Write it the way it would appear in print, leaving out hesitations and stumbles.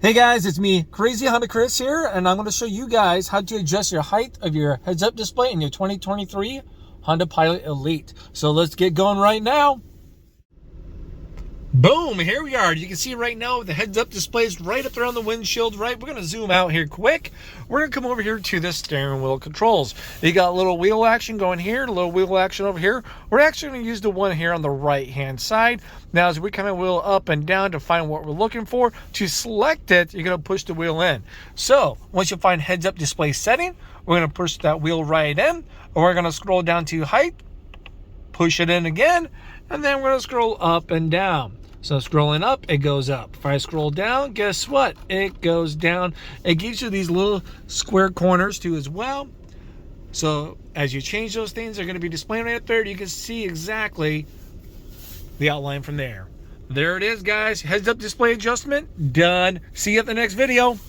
Hey guys, it's me, Crazy Honda Chris here, and I'm going to show you guys how to adjust your height of your heads-up display in your 2023 Honda Pilot Elite. So let's get going right now. Boom, here we are. You can see right now the heads-up display is right up there on the windshield, right? We're going to zoom out here quick. We're going to come over here to the steering wheel controls. You got a little wheel action going here, a little wheel action over here. We're actually going to use the one here on the right-hand side. Now, as we kind of wheel up and down to find what we're looking for, to select it, you're going to push the wheel in. So, once you find heads-up display setting, we're going to push that wheel right in, and we're going to scroll down to height, push it in again, and then we're going to scroll up and down. So scrolling up, it goes up. If I scroll down, guess what? It goes down. It gives you these little square corners too as well. So as you change those things, they're going to be displaying right up there. You can see exactly the outline from there. There it is, guys. Heads up display adjustment done. See you at the next video.